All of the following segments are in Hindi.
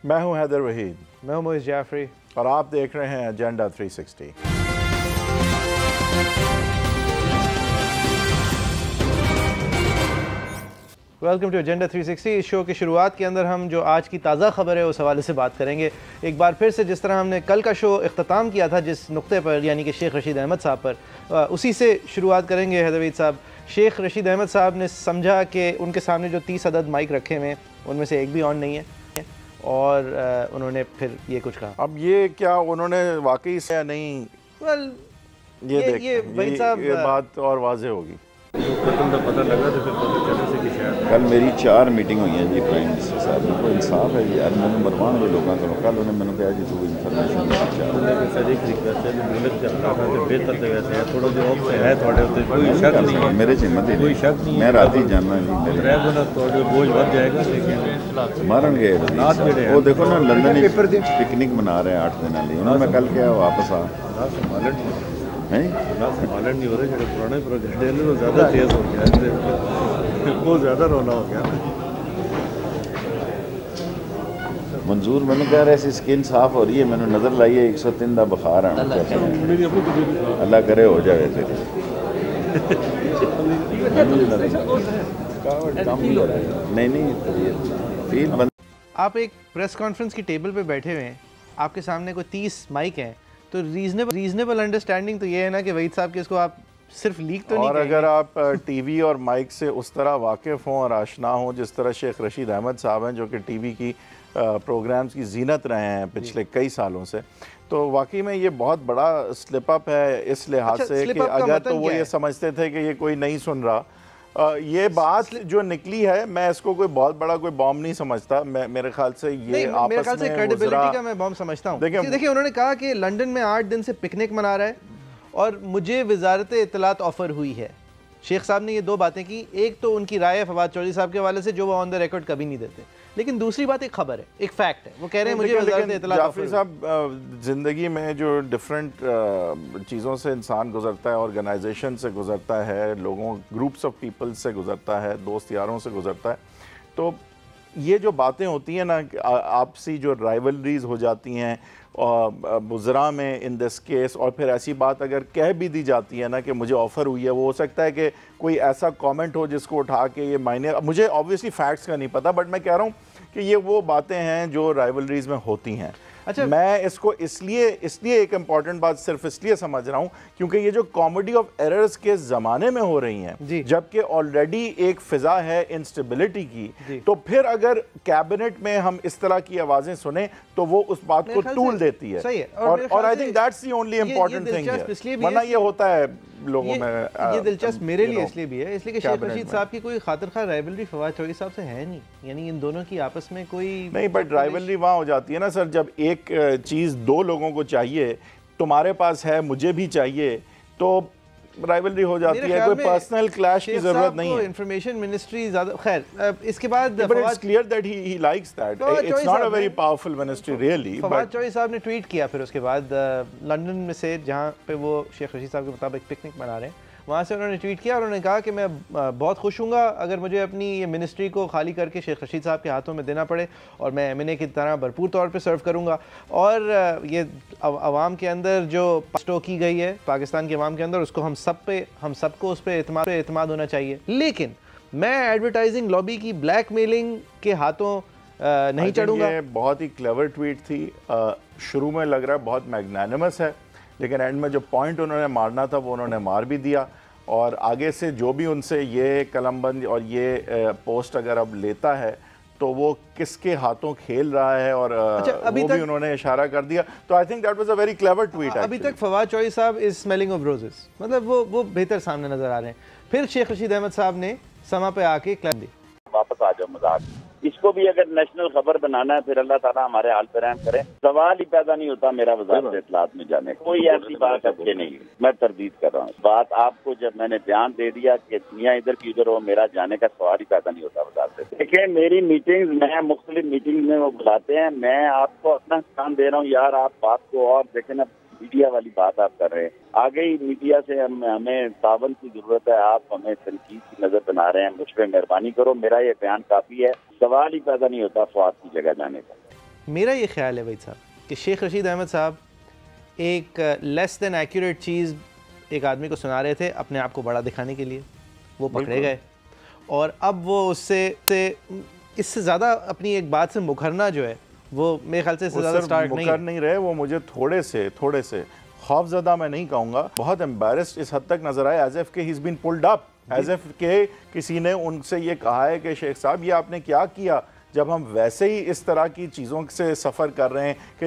मैं हूं हैदर वहीद। मैं हूं मोइज़ जाफरी और आप देख रहे हैं एजेंडा 360। Welcome to agenda 360। इस शो की शुरुआत के अंदर हम जो आज की ताज़ा खबर है उस हवाले से बात करेंगे। एक बार फिर से जिस तरह हमने कल का शो इख्तिताम किया था जिस नुक्ते पर, यानी कि शेख रशीद अहमद साहब पर, उसी से शुरुआत करेंगे। हैदर वहीद साहब, शेख रशीद अहमद साहब ने समझा कि उनके सामने जो 30 अदद माइक रखे हुए हैं उनमें से एक भी ऑन नहीं है, और उन्होंने फिर ये कुछ कहा। अब ये क्या उन्होंने वाकई से या नहीं, ये बात और वाज़ेह होगी। पता लगा तो फिर पता चला से कि शायद कल मेरी 4 मीटिंग हुई हैं जी प्राइम मिनिस्टर साहब ने। कोई इंसाफ है यार, मैंने मरवान हुए लोगों को कल उन्होंने मैंने कहा जी तू इन्फॉर्मेशन बेहतर जगह से है, थोड़ा जो ऑफ है थोड़े उत्ते कोई शक नहीं, मेरे से हिम्मत कोई शक नहीं, मैं रात ही जानना जी मेरे थोड़े बोझ बढ़ जाएगा, लेकिन मारन गए वो देखो ना लंदन पिकनिक मना रहे हैं 8 दिन वाली, उन्होंने मैं कल क्या वापस आ संभालन नहीं हो रहे। जो पुराने प्रोजेक्ट है वो ज़्यादा तेज़ हो गया, बहुत ज़्यादा रोना हो गया। मंजूर मैंने कह रहे स्किन साफ हो रही है, मैंने नज़र लाई है 103 का बुखार आना, अल्लाह करे हो जाए तेरे नहीं। आप एक प्रेस कॉन्फ्रेंस की टेबल पे बैठे हुए हैं, आपके सामने कोई 30 माइक हैं, तो रीजनेबल अंडरस्टैंडिंग तो ये है ना कि वहीद साहब के इसको आप सिर्फ लीक तो नहीं और अगर आप टीवी और माइक से उस तरह वाकिफ़ हों और आशना हों जिस तरह शेख रशीद अहमद साहब हैं, जो कि टीवी की प्रोग्राम्स की जीनत रहे हैं पिछले कई सालों से, तो वाकई में ये बहुत बड़ा स्लिप अप है इस लिहाज से कि अगर तो वो ये समझते थे कि ये कोई नहीं सुन रहा। ये बात जो निकली है, मैं इसको कोई बहुत बड़ा कोई बॉम्ब नहीं समझता। मेरे ख्याल से ये मेरे ख्याल से क्रेडिबिलिटी का मैं बॉम्ब समझता हूँ। देखिए उन्होंने कहा कि लंदन में 8 दिन से पिकनिक मना रहा है और मुझे वजारत इत्तलात ऑफर हुई है। शेख साहब ने ये 2 बातें की, एक तो उनकी राय है फवाद चौधरी साहब के हवाले से जो वो ऑन द रिकॉर्ड कभी नहीं देते, लेकिन दूसरी बात एक खबर है, एक फैक्ट है। वो कह रहे हैं मुझे वजारत इत्तलात ऑफर। साहब, ज़िंदगी में जो डिफरेंट चीज़ों से इंसान गुजरता है, ऑर्गेनाइजेशन से गुजरता है, लोगों ग्रुप्स ऑफ पीपल से गुजरता है, दोस्त यारों से गुजरता है, तो ये जो बातें होती हैं ना, आपसी जो राइवलरीज हो जाती हैं बुज़रा में इन दिस केस, और फिर ऐसी बात अगर कह भी दी जाती है ना कि मुझे ऑफ़र हुई है, वो हो सकता है कि कोई ऐसा कमेंट हो जिसको उठा के ये मायने, मुझे ऑब्वियसली फैक्ट्स का नहीं पता, बट मैं कह रहा हूँ कि ये वो बातें हैं जो राइवलरीज में होती हैं। अच्छा, मैं इसको इसलिए एक इम्पॉर्टेंट बात सिर्फ इसलिए समझ रहा हूँ क्योंकि ये जो कॉमेडी ऑफ एरर्स के ज़माने में हो रही हैं, जबकि ऑलरेडी एक फ़िज़ा है इंस्टेबिलिटी की, तो फिर अगर कैबिनेट में हम इस तरह की आवाज़ें सुने तो वो उस बात को टूल देती है। और I think that's the only important thing, वरना ये होता है लोगों में। ये दिलचस्प मेरे लिए इसलिए भी है, इसलिए कि शेख रशीद साहब की कोई खातिर खा राइवलरी फवाद चौधरी साहब से है नहीं, यानी इन दोनों की आपस में कोई नहीं। बट राइवलरी वहाँ हो जाती है ना सर, जब एक चीज़ 2 लोगों को चाहिए, तुम्हारे पास है मुझे भी चाहिए, तो राइवलरी हो जाती है, कोई पर्सनल क्लैश की जरूरत नहीं है। इंफॉर्मेशन मिनिस्ट्री ज्यादा, खैर इसके बाद it's clear that he likes that, it's not a very powerful ministry really. Fawad Chaudhry साहब ने ट्वीट किया फिर उसके बाद लंदन में से, जहां पे वो शेख रशीद साहब के मुताबिक पिकनिक मना रहे हैं, वहाँ से उन्होंने ट्वीट किया और उन्होंने कहा कि मैं बहुत खुश हूँगा अगर मुझे अपनी ये मिनिस्ट्री को खाली करके शेख रशीद साहब के हाथों में देना पड़े, और मैं एमएनए की तरह भरपूर तौर पे सर्व करूँगा। और ये अवाम के अंदर जो स्टो की गई है, पाकिस्तान के अवाम के अंदर, उसको हम सबको उस पर एतमाद होना चाहिए। लेकिन मैं एडवर्टाइजिंग लॉबी की ब्लैकमेलिंग के हाथों नहीं चढ़ूँगा। ये बहुत ही क्लेवर ट्वीट थी, शुरू में लग रहा है बहुत मैग्नानिमस है, लेकिन एंड में जो पॉइंट उन्होंने मारना था वो उन्होंने मार भी दिया। और आगे से जो भी उनसे ये कलमबंद और ये पोस्ट अगर अब लेता है तो वो किसके हाथों खेल रहा है, और वो भी उन्होंने इशारा कर दिया। तो I think that was a very clever tweet. अभी तक फवाद चौधरी साहब इज स्मेलिंग ऑफ रोजेस, मतलब वो बेहतर सामने नजर आ रहे हैं। फिर शेख रशीद अहमद साहब ने समा पे आके क्लैप दी, वापस आ जाओ मजाक। इसको भी अगर नेशनल खबर बनाना है फिर अल्लाह ताला हमारे हाल पे रहम करे। सवाल ही पैदा नहीं होता मेरा वज़ारत इत्तलात में जाने, कोई ऐसी बात अच्छे नहीं। मैं तरदीद कर रहा हूँ बात आपको, जब मैंने बयान दे दिया कि दुनिया इधर की उधर हो, मेरा जाने का सवाल ही पैदा नहीं होता वज़ारत। देखिए मेरी मीटिंग्स में मुख्तलिफ मीटिंग में वो बुलाते हैं, मैं आपको अपना स्थान दे रहा हूँ यार, आप बात को और देखें ना, मीडिया वाली बात आप कर रहे हैं। आगे ही मीडिया से हमें तावन की जरूरत है, आप हमें तनकीद की नजर बना रहे हैं, मुझ पर मेहरबानी करो, मेरा ये बयान काफी है। सवाल ही पैदा नहीं होता फवाद की जगह जाने का। मेरा ये ख्याल है भाई साहब कि शेख रशीद अहमद साहब एक लेस देन एक्यूरेट चीज़ एक आदमी को सुना रहे थे अपने आप को बड़ा दिखाने के लिए, वो पकड़े गए और अब वो इससे ज़्यादा अपनी एक बात से मुखरना जो है वो मेरे ख्याल से ज़्यादा स्टार्ट नहीं रहे। वो मुझे थोड़े से खौफज़दा मैं नहीं कहूँगा, बहुत एम्बैरेस्ड इस हद तक नजर आए, एज एफ के he is been pulled up, ASF के किसी ने उनसे ये कहा है कि शेख साहब ये आपने क्या किया, जब हम वैसे ही इस तरह की चीज़ों से सफ़र कर रहे हैं कि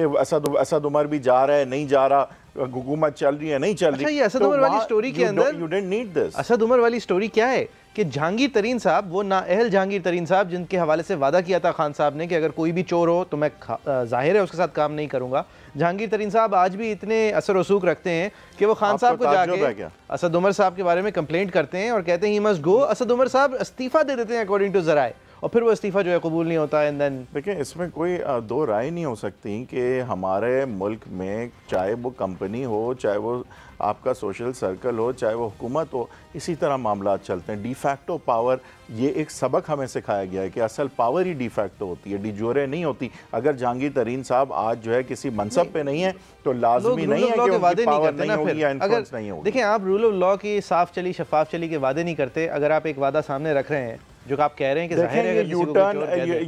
असद उमर भी जा रहा है, नहीं जा रहा, हुकूमत चल रही है, नहीं चल रही। ये असद उमर वाली स्टोरी के अंदर you didn't need this. Asad Umar वाली स्टोरी क्या है कि जहांगीर तरीन साहब, वो नाअहल जहांगीर तरीन साहब जिनके हवाले से वादा किया था खान साहब ने कि अगर कोई भी चोर हो तो मैं जाहिर है उसके साथ काम नहीं करूंगा, जहांगीर तरीन साहब आज भी इतने असर वसूक रखते हैं कि वो खान साहब को जाके असद उमर साहब के बारे में कंप्लेंट करते हैं और कहते हैं he must go. Asad Umar साहब इस्तीफा दे देते हैं अकॉर्डिंग टू ज़राए, और फिर वो इस्तीफा जो है कबूल नहीं होता। एंड देन देखिए, इसमें कोई दो राय नहीं हो सकती कि हमारे मुल्क में चाहे वो कंपनी हो, चाहे वो आपका सोशल सर्कल हो, चाहे वो हुकूमत हो, इसी तरह मामलात चलते हैं। डिफैक्टो पावर, ये एक सबक हमें सिखाया गया है कि असल पावर ही डिफैक्टो होती है, डिजोरे नहीं होती। अगर जहांगीर तरीन साहब आज जो है किसी मनसब पे नहीं है तो लाजमी नहीं है कि उनकी पावर नहीं होगी या इन्फ्लुएंस नहीं होगी। देखिए, आप रूल ऑफ लॉ की साफ चली शफाफ चली के वादे नहीं करते। अगर आप एक वादा सामने रख रहे हैं जो आप कह रहे हैं कि जाहिर है यू टर्न,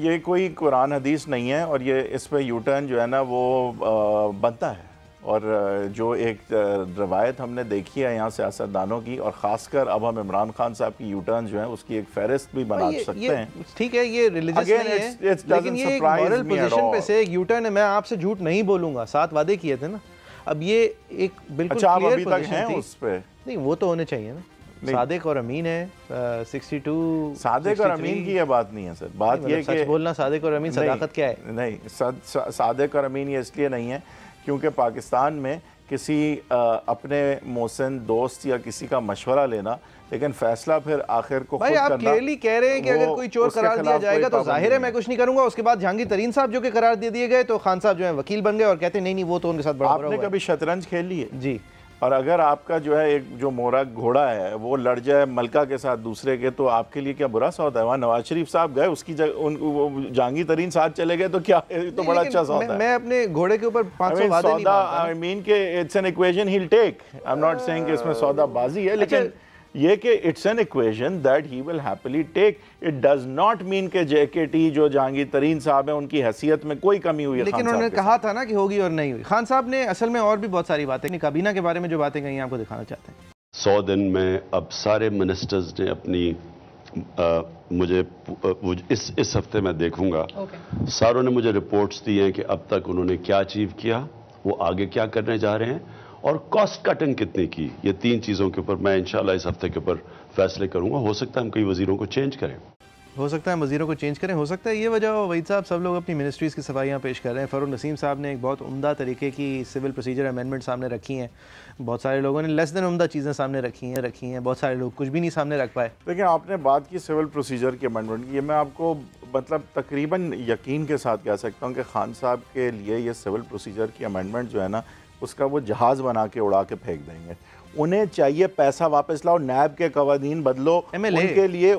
ये कोई कुरान हदीस नहीं है और ये इस पे यू टर्न जो है ना वो बनता है। और जो एक रवायत हमने देखी है यहाँ सियासतदानों की, और ख़ासकर अब हम इमरान खान साहब की यू टर्न जो है उसकी एक फहरिस्त भी बना सकते हैं। ठीक है, ये रिलीजियस नहीं है, लेकिन ये एक मॉरल पोजीशन पे से एक यू टर्न है। मैं आपसे झूठ नहीं बोलूंगा, 7 वादे किए थे ना, अब ये एक बिल्कुल क्लियर पोजीशन थी। उस पे नहीं, वो तो होने चाहिए ना। सादिक और अमीन है 62। सादिक और अमीन की ये बात नहीं है सर, बात ये सच बोलना। सादिक और अमीन सदाकत क्या है? नहीं, सादिक और अमीन ये इसलिए नहीं है क्योंकि पाकिस्तान में किसी अपने मोहसिन दोस्त या किसी का मशवरा लेना, लेकिन फैसला फिर आखिर को भाई आप क्लियरली कह रहे हैं कि अगर कोई चोर करार दिया जाएगा तो जाहिर है मैं कुछ नहीं करूंगा। उसके बाद जहांगीर तरीन साहब जो कि करार दे दिए गए तो खान साहब जो है वकील बन गए और कहते हैं नहीं वो तो उनके साथ बड़ा। आपने कभी शतरंज खेली है? जी। और अगर आपका जो है एक जो मोरा घोड़ा है वो लड़ जाए मलका के साथ दूसरे के, तो आपके लिए क्या बुरा सौदा है? वहाँ नवाज शरीफ साहब गए, उसकी जगह जहांगीर तरीन साहब चले गए, तो क्या तो बड़ा अच्छा सौदा है। मैं अपने घोड़े के ऊपर 500 वादे नहीं मानता। आई मीन के it's an equation he will take. I am not saying कि इसमें सौदाबाजी है, लेकिन ये कि it's an equation that he will happily take. It does not mean के जेकेटी जो जहांगीर तरीन साहब हैं उनकी हैसियत में कोई कमी हुई है। लेकिन उन्होंने कहा था ना कि होगी और नहीं हुई। खान साहब ने असल में और भी बहुत सारी बातें, काबीना के बारे में जो बातें कही आपको दिखाना चाहते हैं। 100 दिन में अब सारे मिनिस्टर्स ने अपनी मुझे इस हफ्ते मैं देखूंगा सारों ने मुझे रिपोर्ट्स दी हैं कि अब तक उन्होंने क्या अचीव किया, वो आगे क्या करने जा रहे हैं और कॉस्ट कटिंग कितनी की। ये 3 चीज़ों के ऊपर मैं इंशाल्लाह इस हफ्ते के ऊपर फैसले करूंगा। हो सकता है हम कई वजीरों को चेंज करें, हो सकता है वजीरों को चेंज करें, हो सकता है ये वजह हो। वहीद साहब, सब लोग अपनी मिनिस्ट्रीज़ की सफाइयाँ पेश कर रहे हैं। फ़रूक नसीम साहब ने एक बहुत उम्दा तरीके की सिविल प्रोसीजर अमेंडमेंट सामने रखी हैं। बहुत सारे लोगों ने लेस देन उम्दा चीज़ें सामने रखी हैं। बहुत सारे लोग कुछ भी नहीं सामने रख पाए। देखिए, आपने बात की सिविल प्रोसीजर की अमेंडमेंट की, ये मैं आपको मतलब तकरीबन यकीन के साथ कह सकता हूँ कि खान साहब के लिए ये सिविल प्रोसीजर की अमेंडमेंट जो है ना, उसका वो जहाज़ बना के उड़ा के फेंक देंगे। उन्हें चाहिए पैसा वापस लाओ, नैब के कवानीन बदलो, उनके लिए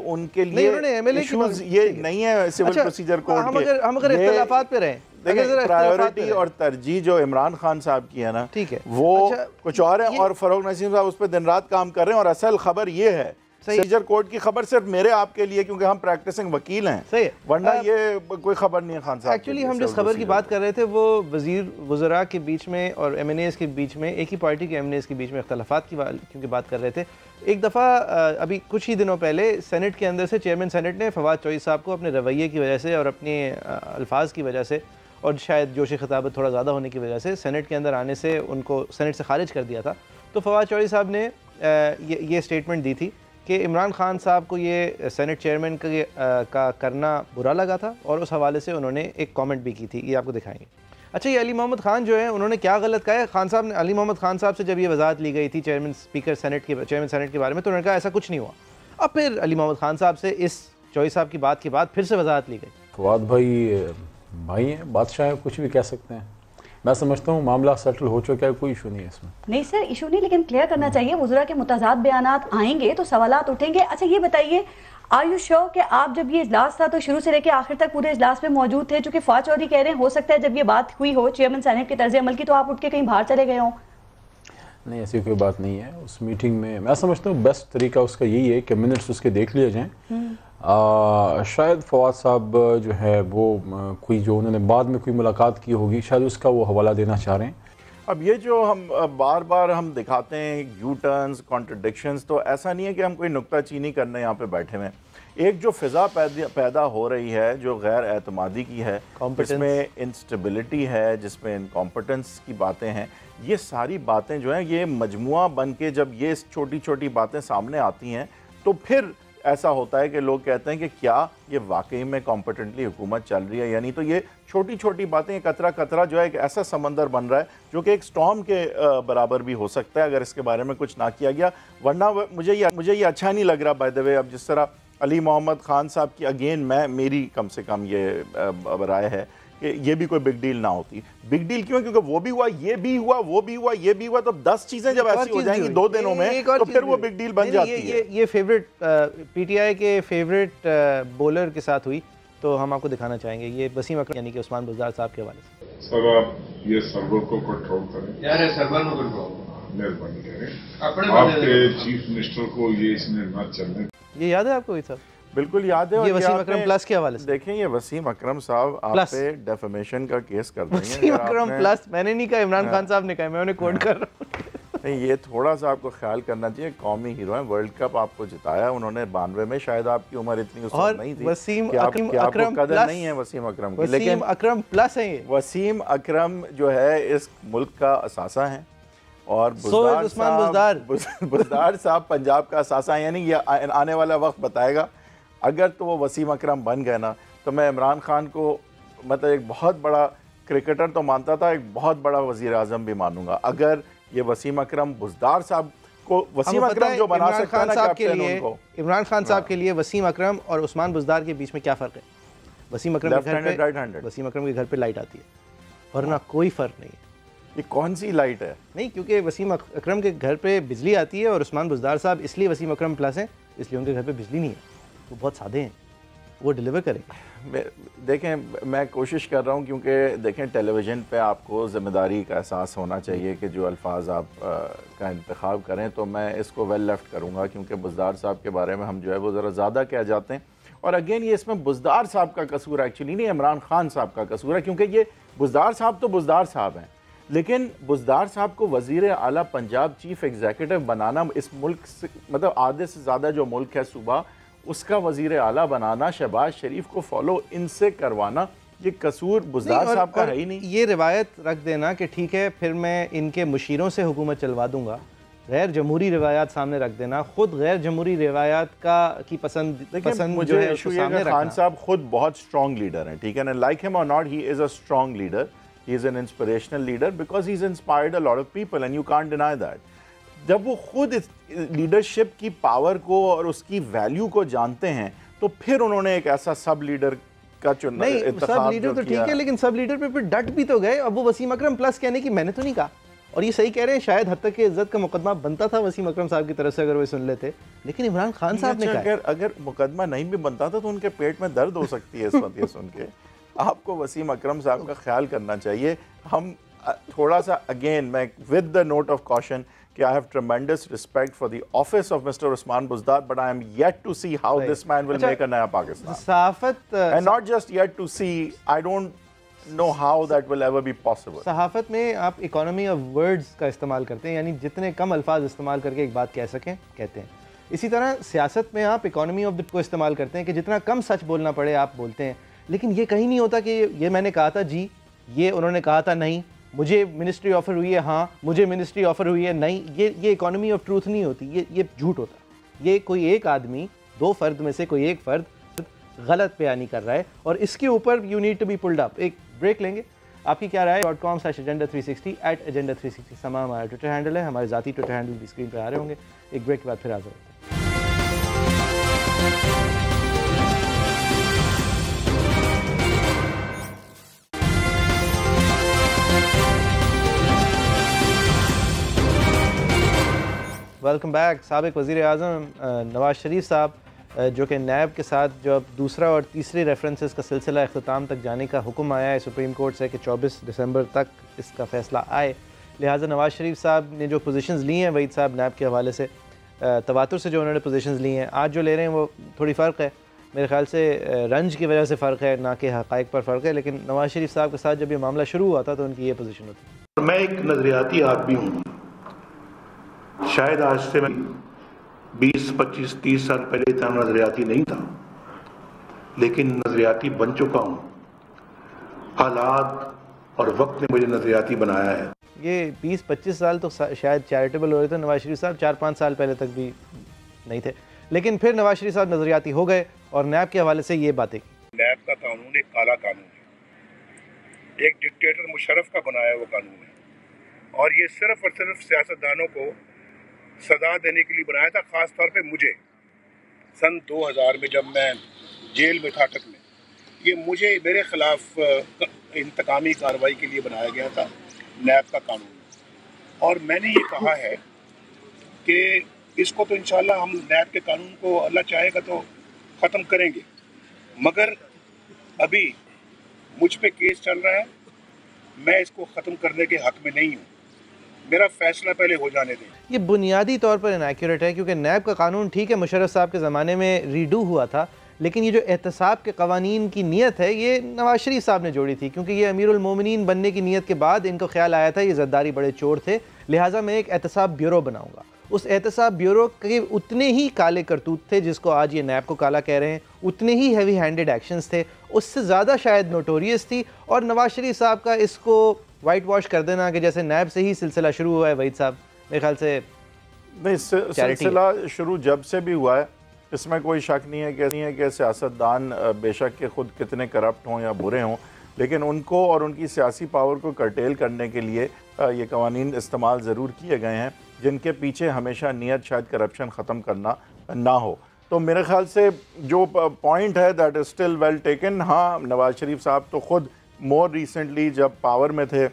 इश्यूज ये नहीं है सिविल प्रोसीजर कोड के। हम अगर इख्तिलाफात पे रहें, देखिए प्रायोरिटी और तरजीह जो इमरान खान साहब की है ना, ठीक है, वो कुछ और है और फरूक नसीम साहब उस पर दिन रात काम कर रहे हैं। और असल खबर ये है, प्रोसीजर कोड की खबर सिर्फ मेरे आपके लिए क्योंकि हम प्रैक्टिसिंग वकील हैं, सही है, वरना ये कोई खबर नहीं है खान साहब। एक्चुअली हम जिस खबर की बात कर रहे थे वो वजीर वज़रा के बीच में और MNAs के बीच में, एक ही पार्टी के MNAs के बीच में इख्तलाफात की क्योंकि बात कर रहे थे। एक दफ़ा अभी कुछ ही दिनों पहले सेनेट के अंदर से चेयरमैन सेनेट ने फवाद चौधरी साहब को अपने रवैये की वजह से और अपने अल्फाज की वजह से और शायद जोश खिताबत थोड़ा ज़्यादा होने की वजह से सेनेट के अंदर आने से उनको सेनेट से खारिज कर दिया था। तो फवाद चौधरी साहब ने ये स्टेटमेंट दी थी कि इमरान खान साहब को ये सेनेट चेयरमैन का करना बुरा लगा था और उस हवाले से उन्होंने एक कमेंट भी की थी, ये आपको दिखाएंगे। अच्छा, ये अली मोहम्मद खान जो है उन्होंने क्या गलत कहा है? खान साहब ने, अली मोहम्मद खान साहब से जब ये वजाहत ली गई थी चेयरमैन सेनेट के बारे में, तो उन्होंने कहा ऐसा कुछ नहीं हुआ। अब फिर अली मोहम्मद खान साहब से इस चौधरी साहब की बात के बाद फिर से वजाहत ली गई। फवाद भाई हैं, बादशाह है, कुछ भी कह सकते हैं। मैं समझता हूँ मामला सेटल हो चुका है, कोई इशू नहीं है इसमें। नहीं सर, इशू नहीं, लेकिन क्लियर करना चाहिए। वज़रा के मुताज़ात बयानात आएंगे तो सवालात उठेंगे। अच्छा ये बताइए, आर यू श्योर कि आप जब ये इजलास था तो शुरू से लेकर आखिर तक पूरे इजलास में मौजूद थे? चूंकि फवाद चौधरी कह रहे हैं हो सकता है जब ये बात हुई हो चेयरमैन सेनेट के तर्ज अमल की तो आप उठ के कहीं बाहर चले गए हों। नहीं, ऐसी कोई बात नहीं है। उस मीटिंग में मैं समझता हूँ बेस्ट तरीका उसका यही है कि मिनट्स उसके देख लिए जाएँ। शायद फवाद साहब जो है वो कोई जो उन्होंने बाद में कोई मुलाकात की होगी शायद उसका वो हवाला देना चाह रहे हैं। अब ये जो हम बार बार हम दिखाते हैं यू टर्न्स, कॉन्ट्रडिक्शंस, तो ऐसा नहीं है कि हम कोई नुक्ताचीनी करने यहाँ पे बैठे हुए हैं। एक जो फ़िज़ा पैदा हो रही है जो गैर एतमादी की है, जिसमें इंस्टेबिलिटी है, जिसमें इनकॉम्पिटेंस की बातें हैं, ये सारी बातें जो हैं ये मजमुआ बन के जब ये छोटी छोटी बातें सामने आती हैं तो फिर ऐसा होता है कि लोग कहते हैं कि क्या ये वाकई में कॉम्पिटेंटली हुकूमत चल रही है या नहीं। तो ये छोटी छोटी बातें कतरा कतरा जो है एक ऐसा समंदर बन रहा है जो कि एक स्टॉर्म के बराबर भी हो सकता है अगर इसके बारे में कुछ ना किया गया। वरना मुझे ये अच्छा नहीं लग रहा बाय द वे। अब जिस तरह अली मोहम्मद खान साहब की अगेन मेरी कम से कम ये राय है कि ये भी कोई बिग डील ना होती। बिग डील क्यों? क्योंकि वो भी हुआ, ये भी हुआ, वो भी हुआ, ये भी हुआ, तो 10 चीजें जब ऐसी हो जाएंगी 2 दिनों में तो फिर वो बिग डील बन जाती है। ये फेवरेट पीटीआई के फेवरेट बॉलर के साथ हुई तो हम आपको दिखाना चाहेंगे। ये वसीम अकरम यानी कि उस्मान बुज़दार साहब के हवाले से। सर आप ये सर्वर को कंट्रोल करें यार, सर्वर को कंट्रोल मेहरबानी करें। आपके चीफ मिनिस्टर को ये इसमें न चलने। ये याद है आपको? सर बिल्कुल याद है। ये वसीम अकरम प्लस के हवाले से देखें, ये वसीम अकरम साहब आप पे डेफेमेशन का केस कर देंगे। वसीम अकरम प्लस मैंने नहीं कहा, इमरान खान साहब ने कहा, मैं उन्हें कोट कर रहा हूँ। नहीं, ये थोड़ा सा आपको ख्याल करना चाहिए। कौमी हीरो हैं, वर्ल्ड कप आपको जिताया उन्होंने 92 में। शायद आपकी उम्र इतनी उस वक्त नहीं थी। वसीम अकरम कदर नहीं है वसीम अकरम की, लेकिन अकरम प्लस है ये। वसीम अकरम जो है इस मुल्क का असासा है और बुज़दार साहब पंजाब का असासा है। यानी ये आने वाला वक्त बताएगा। अगर तो वो वसीम अकरम बन गए ना तो मैं इमरान खान को मतलब एक बहुत बड़ा क्रिकेटर तो मानता था, एक बहुत बड़ा वज़ीर आज़म भी मानूंगा। अगर ये वसीम अकरम बुज़दार साहब को वसीम अकरम जो बना सकता है ना कैप्टन उनको। इमरान खान साहब के लिए वसीम अकरम और उस्मान बुज़दार के बीच में क्या फ़र्क है? वसीम अकरम के घर पे लाइट आती है वरना कोई फ़र्क नहीं है। ये कौन सी लाइट है? नहीं, क्योंकि वसीम अकरम के घर पे बिजली आती है और उस्मान बुज़दार साहब इसलिए वसीम अकरम प्लस हैं, इसलिए उनके घर पे बिजली नहीं है। वो बहुत सादे हैं, वो डिलीवर करेंगे। देखें, मैं कोशिश कर रहा हूँ क्योंकि देखें टेलीविज़न पे आपको ज़िम्मेदारी का एहसास होना चाहिए कि जो अल्फाज आप का इंतखाब करें। तो मैं इसको वेल लेफ्ट करूँगा क्योंकि बुज़दार साहब के बारे में हम जो है वो ज़रा ज़्यादा कह जाते हैं। और अगेन ये इसमें बुज़दार साहब का कसूर एक्चुअली नहीं, इमरान खान साहब का कसूर है। क्योंकि ये बुज़दार साहब तो बुज़दार साहब हैं, लेकिन बुज़दार साहब को वज़ीर आला पंजाब चीफ एग्जीक्यूटिव बनाना, इस मुल्क से मतलब आधे से ज़्यादा जो मुल्क है सूबा, उसका वज़ीर आला बनाना, शहबाज शरीफ को फॉलो इनसे करवाना, ये कसूर बुज़दार साहब का है ही नहीं। ये रिवायत रख देना कि ठीक है फिर मैं इनके मुशीरों से हुकूमत चलवा दूंगा, गैर जमहूरी रिवायात सामने रख देना, खुद गैर जमहूरी रिवायात की पसंद मुझे इशू ये है खान साहब खुद बहुत स्ट्रॉन्ग लीडर हैं, ठीक है ना, लाइक हिम और not, he is a strong leader, he is an inspirational leader because he is inspired a lot of people and you can't deny that. जब वो खुद इस लीडरशिप की पावर को और उसकी वैल्यू को जानते हैं तो फिर उन्होंने एक ऐसा सब लीडर का चुना। नहीं, सब लीडर तो ठीक है, लेकिन सब लीडर पे फिर डट भी तो गए। अब वो वसीम अकरम प्लस कहने की मैंने तो नहीं कहा, और ये सही कह रहे हैं, शायद हद तक के इज्जत का मुकदमा बनता था वसीम अकरम साहब की तरफ से अगर वो सुन लेते, लेकिन इमरान खान साहब ने कहा अगर मुकदमा नहीं भी बनता था तो उनके पेट में दर्द हो सकती है इस वक्त ये सुन के। आपको वसीम अकरम साहब का ख्याल करना चाहिए। हम थोड़ा सा अगेन मैं with the note of caution कि I have tremendous respect for the office of Mr. Usman Buzdar, but I am yet to see how this man will make a naya Pakistan. सहाफत and not just yet to see, I don't know how that will ever be possible. सहाफत में आप इकोनॉमी ऑफ वर्ड्स का इस्तेमाल करते हैं, यानी जितने कम अल्फाज इस्तेमाल करके एक बात कह सकें कहते हैं। इसी तरह सियासत में आप इकोनॉमी ऑफ द को इस्तेमाल करते हैं कि जितना कम सच बोलना पड़े आप बोलते हैं, लेकिन ये कहीं नहीं होता कि ये मैंने कहा था जी, ये उन्होंने कहा था नहीं, मुझे मिनिस्ट्री ऑफर हुई है हाँ, मुझे मिनिस्ट्री ऑफर हुई है नहीं। ये इकोनॉमी ऑफ ट्रूथ नहीं होती, ये झूठ होता है। ये कोई एक आदमी, दो फर्द में से कोई एक फर्द गलत बयानी कर रहा है और इसके ऊपर you need to be pulled up. एक ब्रेक लेंगे, आपकी क्या राय .com/agenda360 @agenda360 समा हमारा ट्विटर हैंडल है, हमारे ज़ाती ट्विटर हैंडल भी स्क्रीन पर आ रहे होंगे। एक ब्रेक के बाद फिर हाजिर होते हैं। Welcome back. साबिक वज़ीर आज़म नवाज शरीफ साहब जो कि नैब के साथ जो अब दूसरा और तीसरे रेफरेंसेस का सिलसिला अख्ताम तक जाने का हुक्म आया है सुप्रीम कोर्ट से कि 24 दिसंबर तक इसका फ़ैसला आए। लिहाजा नवाज़ शरीफ साहब ने जो पोजीशंस ली हैं वहीद साहब नैब के हवाले से, तवातुर से जो उन्होंने पोजीशंस ली हैं, आज जो ले रहे हैं वो थोड़ी फ़र्क है। मेरे ख्याल से रंज की वजह से फ़र्क है, ना कि हक़ाइक़ पर फ़र्क है। लेकिन नवाज़ शरीफ साहब के साथ जब ये मामला शुरू हुआ था तो उनकी ये पोजीशन होती। मैं एक नज़रियाती आदमी हूँ। शायद आज से 20, 25, 30 साल पहले इतना नज़रियाती नहीं था, लेकिन नज़रियाती बन चुका हूँ। हालात और वक्त ने मुझे नज़रियाती बनाया है। ये 20-25 साल तो शायद चैरिटेबल हो रहे थे नवाज़ शरीफ साहब, 4-5 साल पहले तक भी नहीं थे, लेकिन फिर नवाज़ शरीफ साहब नज़रियाती हो गए और नैब के हवाले से ये बातें की। नैब का कानून एक काला कानून है, एक डिक्टेटर मुशर्रफ का बनाया हुआ कानून है, और ये सिर्फ और सिर्फ सियासतदानों को सजा देने के लिए बनाया था। ख़ास तौर पे मुझे सन 2000 में जब मैं जेल में था अटक में, ये मुझे मेरे ख़िलाफ़ इंतकामी कार्रवाई के लिए बनाया गया था नैब का कानून। और मैंने ये कहा है कि इसको तो इंशाल्लाह हम नैब के कानून को अल्लाह चाहेगा तो ख़त्म करेंगे, मगर अभी मुझ पे केस चल रहा है, मैं इसको ख़त्म करने के हक़ में नहीं हूँ। मेरा फैसला पहले हो जाने दें। ये बुनियादी तौर पर इनएक्यूरेट है, क्योंकि नैब का कानून ठीक है मुशर्रफ साहब के ज़माने में रीडू हुआ था, लेकिन ये जो एहतसाब के कवानीन की नीयत है ये नवाज़ शरीफ साहब ने जोड़ी थी, क्योंकि ये अमीरुल मोमिनीन बनने की नीयत के बाद इनको ख्याल आया था ये ज़द्दारी बड़े चोर थे, लिहाजा मैं एक एहतसाब ब्यूरो बनाऊंगा। उस एहतसाब ब्यूरो के उतने ही काले करतूत थे जिसको आज ये नैब को काला कह रहे हैं, उतने ही हैवी हैंडेड एक्शंस थे, उससे ज़्यादा शायद नोटोरियस थी। और नवाज़ शरीफ साहब का इसको वाइट वॉश कर देना कि जैसे नैब से ही सिलसिला शुरू हुआ है, वहीद साहब मेरे ख्याल से नहीं, सिलसिला शुरू जब से भी हुआ है इसमें कोई शक नहीं है कि सियासतदान बेशक के खुद कितने करप्ट हों या बुरे हों, लेकिन उनको और उनकी सियासी पावर को कर्टेल करने के लिए ये कवानीन इस्तेमाल ज़रूर किए गए हैं, जिनके पीछे हमेशा नियत शायद करप्शन ख़त्म करना ना हो। तो मेरे ख्याल से जो पॉइंट है that is still well taken. हाँ, नवाज़ शरीफ साहब तो ख़ुद मोर रिसेंटली जब पावर में थे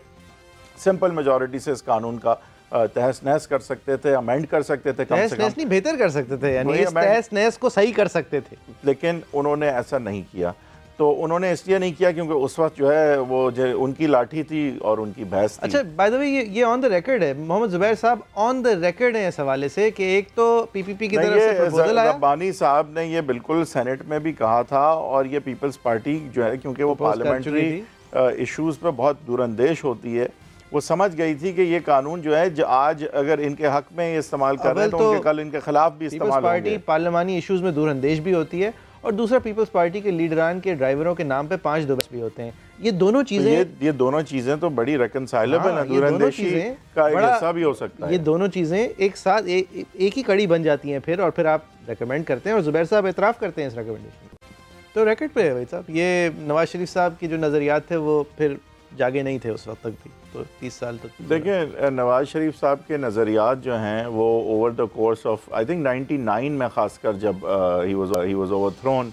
सिंपल मेजॉरिटी से इस कानून का तहस नहस कर सकते थे, अमेंड कर सकते थे, कम से कम नहीं बेहतर कर सकते थे, यानी इस तहस नहस को सही कर सकते थे, लेकिन उन्होंने ऐसा नहीं किया। तो उन्होंने इसलिए नहीं किया क्योंकि उस वक्त जो है वो जो उनकी लाठी थी और उनकी भैंस थी। अच्छा, बाय द वे ये ऑन द रिकॉर्ड है, मोहम्मद जुबैर साहब ऑन द रिकॉर्ड है इस हवाले से कि एक तो पीपीपी की तरफ से प्रपोजल आया, रब्बानी साहब ने ये बिल्कुल सेनेट में भी कहा था, और ये पीपल्स पार्टी जो है क्योंकि वो पार्लियामेंट्री इश्यूज़ पे बहुत दूरअंदेश होती है, वो समझ गई थी कि ये कानून जो है आज अगर इनके हक में ये इस्तेमाल कर रहे हैं तो उनके कल इनके खिलाफ भी इस्तेमाल होंगे। पार्टी पार्लियामानी इश्यूज में दूरअंदेश भी होती है, और दूसरा पीपल्स पार्टी के लीडरान के ड्राइवरों के नाम पे 5 दुबस भी होते हैं। ये दोनों चीजें ये दोनों चीजें तो बड़ी रिकंसाइलेबल हैं, दूरअंदेशी का एक हिस्सा भी हो सकता है। ये दोनों चीजें एक साथ एक ही कड़ी बन जाती हैं फिर, और फिर आप रेकमेंड करते हैं और जुबैर साहब एतराफ़ करते हैं इस रिकमेंडेशन। तो रैकेट पे है भाई साहब, ये नवाज शरीफ साहब के जो नज़रियात थे वो फिर जागे नहीं थे उस वक्त तक भी, तो 30 साल तक। देखिए, नवाज शरीफ साहब के नज़रियात जो हैं वो over the course of I think 99 में ख़ासकर जब ही वाज ओवरथ्रोन,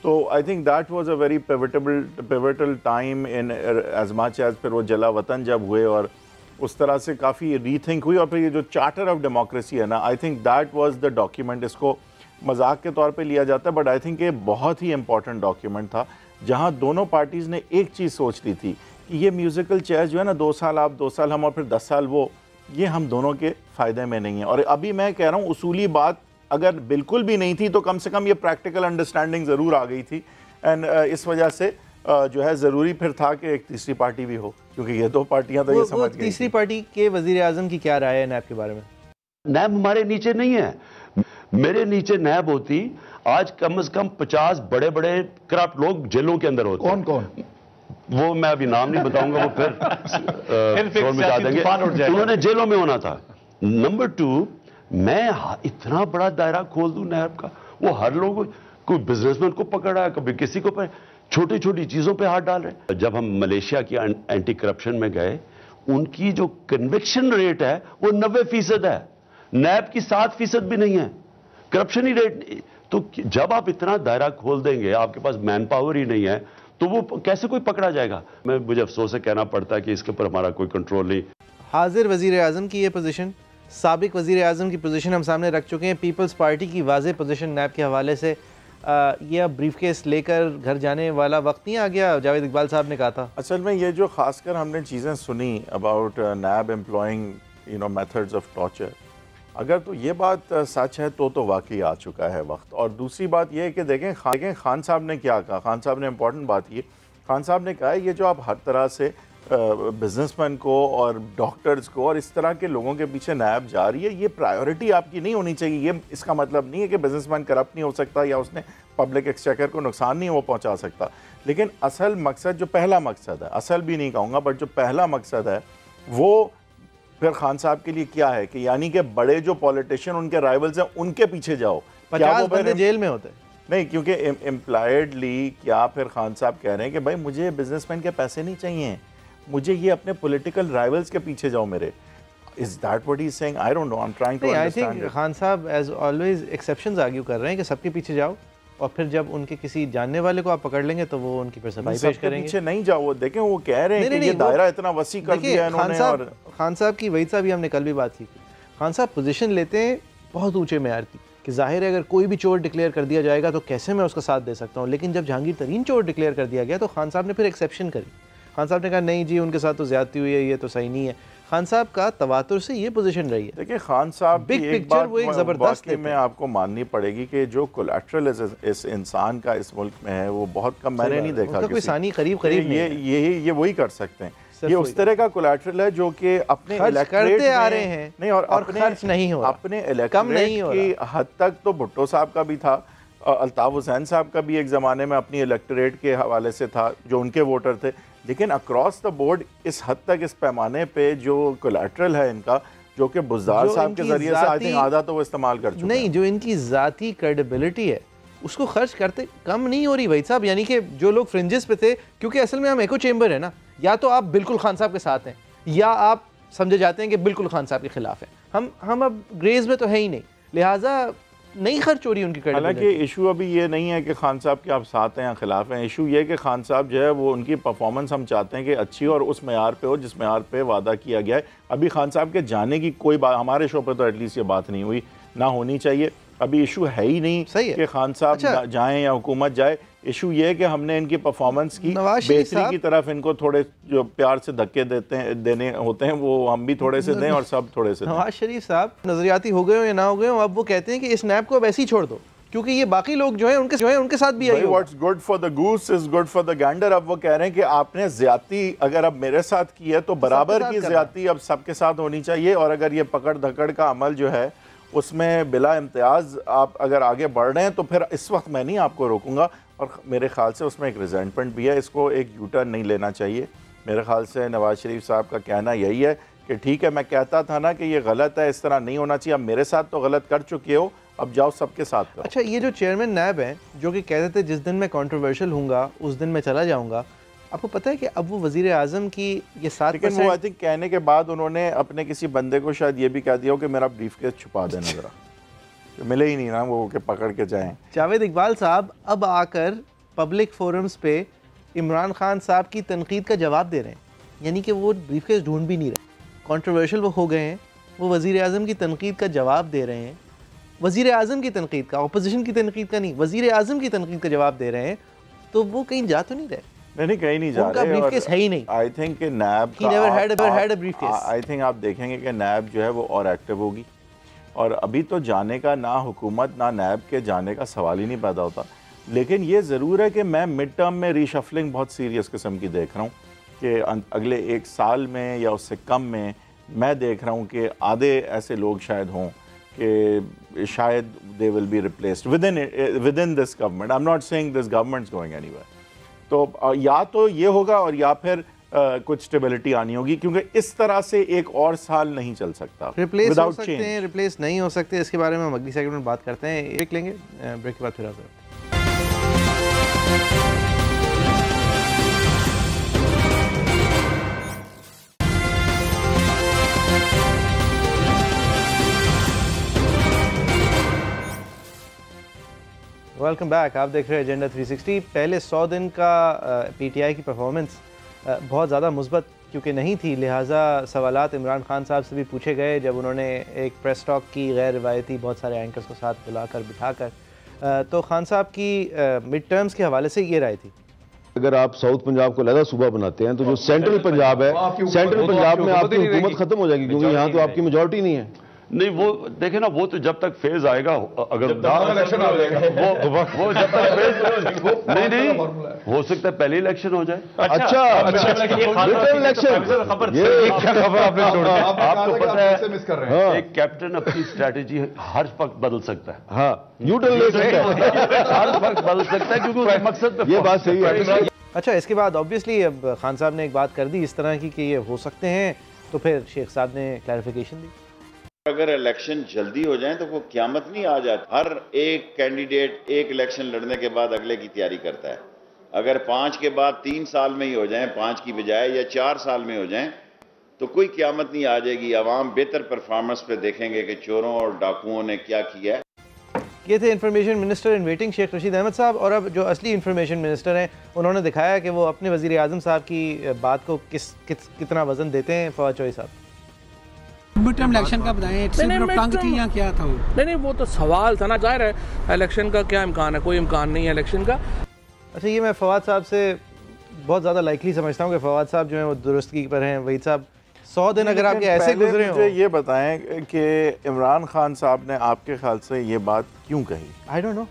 तो I think that was a very pivotal time in as much as फिर वो जला वतन जब हुए और उस तरह से काफ़ी रीथिंक हुई, और फिर ये जो चार्टर ऑफ डेमोक्रेसी है ना, आई think that was the document. इसको मजाक के तौर पे लिया जाता है, बट आई थिंक ये बहुत ही इंपॉर्टेंट डॉक्यूमेंट था, जहां दोनों पार्टीज़ ने एक चीज़ सोच ली थी कि ये म्यूज़िकल चेयर जो है ना, 2 साल आप 2 साल हम और फिर 10 साल वो, ये हम दोनों के फ़ायदे में नहीं है। और अभी मैं कह रहा हूँ उसूली बात अगर बिल्कुल भी नहीं थी तो कम से कम ये प्रैक्टिकल अंडरस्टैंडिंग ज़रूर आ गई थी, एंड इस वजह से जो है ज़रूरी फिर था कि एक तीसरी पार्टी भी हो, क्योंकि ये 2 पार्टियाँ तो ये समझ गई। तीसरी पार्टी के वज़ीर आज़म की क्या राय है नैब के बारे में? नैब हमारे नीचे नहीं है, मेरे नीचे नैब होती, आज कम से कम 50 बड़े बड़े करप्ट लोग जेलों के अंदर होते। कौन कौन? वो मैं अभी नाम नहीं बताऊंगा, वो फिर मिटा देंगे। उन्होंने जेलों में होना था। नंबर 2, मैं इतना बड़ा दायरा खोल दूं नैब का, वो हर लोग, कोई बिजनेसमैन को पकड़ा है, कभी किसी को छोटी छोटी चीजों पे हाथ डाल रहे हैं। जब हम मलेशिया की एंटी करप्शन में गए, उनकी जो कन्विक्शन रेट है वो 90% है, नैब की 7% भी नहीं है करप्शन ही रेट। तो जब आप इतना दायरा खोल देंगे, आपके पास मैन पावर ही नहीं है, तो वो कैसे कोई पकड़ा जाएगा? मुझे अफसोस से कहना पड़ता है कि इसके ऊपर हमारा कोई कंट्रोल नहीं। हाजिर वजीर आज़म की ये पोजीशन साबिक वज़ीर आज़म की पोजीशन हम सामने रख चुके हैं। पीपल्स पार्टी की वाज़ेह पोजीशन नैब के हवाले से, ये अब ब्रीफ केस लेकर घर जाने वाला वक्त नहीं आ गया? जावेद इकबाल साहब ने कहा था। असल में ये जो खासकर हमने चीज़ें सुनी about NAB employing methods of torture, अगर तो ये बात सच है तो वाकई आ चुका है वक्त। और दूसरी बात ये है कि देखें खान साहब ने क्या कहा। खान साहब ने इम्पोर्टेंट बात की। खान साहब ने कहा ये जो आप हर तरह से बिजनेसमैन को और डॉक्टर्स को और इस तरह के लोगों के पीछे नैब जा रही है, ये प्रायोरिटी आपकी नहीं होनी चाहिए। ये इसका मतलब नहीं है कि बिजनेसमैन करप्ट नहीं हो सकता या उसने पब्लिक एक्सचेकर को नुकसान नहीं वो पहुंचा सकता, लेकिन असल मकसद, जो पहला मकसद है, असल भी नहीं कहूँगा बट जो पहला मकसद है वो फिर खान साहब के लिए क्या है कि यानी कि बड़े जो पॉलिटिशियन उनके राइवल्स हैं उनके पीछे जाओ। 50 बंदे जेल में होते नहीं, क्योंकि इम्प्लाइडली क्या फिर खान साहब कह रहे हैं कि भाई मुझे बिजनेसमैन के पैसे नहीं चाहिए, मुझे ये अपने पॉलिटिकल राइवल्स के पीछे जाओ मेरे। Is that what he's saying? I don't know. I'm trying to understand. I think Khan साहब as always exceptions आर्ग्यू कर रहे हैं कि सबके पीछे जाओ और फिर जब उनके किसी जानने वाले को आप पकड़ लेंगे तो वो उनकी फिर सफाई पेश करेंगे। पीछे नहीं जाओ, वो देखें वो कह रहे हैं कि ये दायरा इतना वसी कर दिया इन्होंने। और खान साहब की, वहीद साहब, हमने कल भी बात की थी, खान साहब पोजीशन लेते हैं बहुत ऊंचे मेयार की कि जाहिर है अगर कोई भी चोर डिक्लेयर कर दिया जाएगा तो कैसे मैं उसका साथ दे सकता हूँ, लेकिन जब जहांगीर तरीन चोर डिक्लेयर कर दिया गया तो खान साहब ने फिर एक्सेप्शन करी। खान साहब ने कहा नहीं जी उनके साथ तो ज्यादती हुई है, ये तो सही नहीं है। खान साहब का तवातुर से ये पोजीशन रही है। देखिए खान साहब बिग पिक्चर वो एक जबरदस्त में आपको माननी पड़ेगी कि जो कोलैटरल इस इंसान का इस मुल्क में है वो बहुत कम, मैंने नहीं देखा कोई सानी करीब ये वही कर सकते हैं। ये उस तरह का कोलैटरल है जो कि अपने करते आ रहे हैं नहीं और अपने खर्च नहीं हो रहा, अपने इलेक्टोरेट की हद तक तो भुट्टो साहब का भी था, अल्ताफ हुसैन साहब का भी एक ज़माने में अपनी इलेक्टोरेट के हवाले से था जो उनके वोटर थे, लेकिन अक्रॉस द बोर्ड इस हद तक इस पैमाने पे जो कोलैटरल है इनका, जो कि बुज़दार साहब के जरिए से आई थिंक आधा तो वो इस्तेमाल कर चुके नहीं, जो इनकी ज़ाती क्रेडिबिलिटी है उसको खर्च करते कम नहीं हो रही वहीद साहब। यानी कि जो लोग फ्रिंजेस पे थे, क्योंकि असल में हम एको चेंबर है ना, या तो आप बिल्कुल खान साहब के साथ हैं या आप समझे जाते हैं कि बिल्कुल खान साहब के खिलाफ हैं। हम अब ग्रेज में तो है ही नहीं, लिहाजा नहीं खर्च हो रही उनकी क्रेडिबिलिटी। हालांकि इशू अभी ये नहीं है कि खान साहब के आप साथ हैं या खिलाफ हैं, इशू ये है कि खान साहब जो है वो उनकी परफॉर्मेंस हम चाहते हैं कि अच्छी और उस मेयार पे हो जिस मेयार पे वादा किया गया है। अभी खान साहब के जाने की कोई बात हमारे शो पे तो एटलीस्ट ये बात नहीं हुई, ना होनी चाहिए। अभी इशू है ही नहीं कि खान साहब जाएं या हुकूमत जाए। इशू ये है कि हमने इनकी परफॉर्मेंस की बेहतरी की तरफ इनको थोड़े जो प्यार से धक्के देने होते हैं वो हम भी थोड़े से दें और सब थोड़े से। नवाज शरीफ साहब नजरियाती हो गए हो या ना हो गए हो, अब वो कहते हैं कि इस नैब को अब ऐसे ही छोड़ दो क्योंकि ये बाकी लोग जो है उनके साथ भी आई। What's good for the goose is good for the gander. अब वो कह रहे हैं कि आपने ज्यादती अगर अब मेरे साथ की है तो बराबर की ज्यादती अब सबके साथ होनी चाहिए, और अगर ये पकड़ धकड़ का अमल जो है उसमें बिला इम्तियाज़ आप अगर आगे बढ़ रहे हैं तो फिर इस वक्त मैं नहीं आपको रोकूंगा। और मेरे ख्याल से उसमें एक रिजेंटमेंट भी है, इसको एक यूटर्न नहीं लेना चाहिए। मेरे ख्याल से नवाज शरीफ साहब का कहना यही है कि ठीक है मैं कहता था ना कि ये गलत है, इस तरह नहीं होना चाहिए, अब मेरे साथ तो गलत कर चुके हो, अब जाओ सबके साथ करो। अच्छा, ये जो चेयरमैन नैब हैं जो कि कहते थे जिस दिन मैं कंट्रोवर्शियल हूँगा उस दिन मैं चला जाऊँगा, आपको पता है कि अब वो वज़ीर आज़म की ये 7% वो आई थिंक कहने के बाद उन्होंने अपने किसी बंदे को शायद ये भी कह दिया हो कि मेरा ब्रीफ केस छुपा देना ज़रा, मिले ही नहीं ना वो कि पकड़ के जाएं। जावेद इकबाल साहब अब आकर पब्लिक फोरम्स पे इमरान खान साहब की तनकीद का जवाब दे रहे हैं, यानी कि वो ब्रीफ केस ढूंढ भी नहीं रहे, कंट्रोवर्शियल वो हो गए हैं, वो वज़ीर आज़म की तनकीद का जवाब दे रहे हैं। वज़ीर आज़म की तनकीद का, अपोजिशन की तनकीद का नहीं, वज़ीर आज़म की तनकीद का जवाब दे रहे हैं, तो वो कहीं जा तो नहीं रहे? नहीं कहीं नहीं जा रहे। उनका ब्रीफ केस है ही नहीं। आई थिंक कि नैब आई थिंक आप देखेंगे कि नैब जो है वो और एक्टिव होगी, और अभी तो जाने का ना हुकूमत ना नैब के जाने का सवाल ही नहीं पैदा होता। लेकिन ये ज़रूर है कि मैं मिड टर्म में रीशफलिंग बहुत सीरियस किस्म की देख रहा हूँ कि अगले 1 साल में या उससे कम में मैं देख रहा हूँ कि आधे ऐसे लोग शायद हों कि शायद they will be replaced with in this government. I am not saying this government is going anywhere. तो या तो ये होगा और या फिर कुछ स्टेबिलिटी आनी होगी, क्योंकि इस तरह से एक और साल नहीं चल सकता। रिप्लेस हो सकते हैं, रिप्लेस नहीं हो सकते, इसके बारे में हम अगली सेगमेंट में बात करते हैं। एक लेंगे ब्रेक के बाद फिर आते हैं। वेलकम बैक, आप देख रहे हैं एजेंडा 360। पहले 100 दिन का पीटीआई की परफॉर्मेंस बहुत ज़्यादा मुस्बत क्योंकि नहीं थी, लिहाजा सवालात इमरान खान साहब से भी पूछे गए जब उन्होंने एक प्रेस टॉक की गैर रिवायती बहुत सारे एंकर्स को साथ बुलाकर बिठाकर। तो खान साहब की मिड टर्म्स के हवाले से ये राय थी। अगर आप साउथ पंजाब को अलग सूबा बनाते हैं तो जो सेंट्रल पंजाब है, सेंट्रल पंजाब में आपकी हुकूमत खत्म हो जाएगी, क्योंकि यहाँ तो आपकी मेजॉरिटी नहीं है। नहीं, वो देखे ना, वो तो जब तक फेज आएगा, अगर इलेक्शन आ जाएगा वो जब तक फेज नहीं हो सकता है पहले इलेक्शन हो जाए। अच्छा, इलेक्शन, ये क्या खबर आपने छोड़ दी? आपको पता है एक कैप्टन अपनी स्ट्रैटेजी हर वक्त बदल सकता है। हाँ, यू टर्न ले सकता है, हर वक्त बदल सकता है, क्योंकि उसके मकसद पे ये बात सही है। अच्छा, इसके बाद ऑब्वियसली अब खान साहब ने एक बात कर दी इस तरह की कि ये हो सकते हैं, तो फिर शेख साहब ने क्लैरिफिकेशन दी। अगर इलेक्शन जल्दी हो जाए तो वो क़यामत नहीं आ जाती। हर एक कैंडिडेट एक इलेक्शन लड़ने के बाद अगले की तैयारी करता है। अगर 5 के बाद 3 साल में ही हो जाए, 5 की बजाय, या 4 साल में हो जाए, तो कोई क़यामत नहीं आ जाएगी। अवाम बेहतर परफॉर्मेंस पे देखेंगे कि चोरों और डाकुओं ने क्या किया है। ये थे information minister in waiting Sheikh Rashid Ahmed साहब। और अब जो असली इंफॉर्मेशन मिनिस्टर हैं उन्होंने दिखाया कि वो अपने वज़ीर आज़म साहब की बात को कितना वजन देते हैं। फवाद चौधरी साहब, मिड टर्म इलेक्शन का बताएं, टंग थी या क्या था? नहीं, वो तो सवाल था ना। जाहिर है इलेक्शन का क्या इम्कान है, कोई इम्कान नहीं है इलेक्शन का। अच्छा, ये मैं फवाद साहब से बहुत ज़्यादा लाइकली समझता हूँ कि फवाद साहब जो हैं वो दुरुस्तगी पर हैं। वहीद साहब, 100 दिन अगर आपके ऐसे गुजरे हो, ये बताएं कि इमरान खान साहब ने आपके ख्याल से ये बात क्यों कही? आई डोंट नो,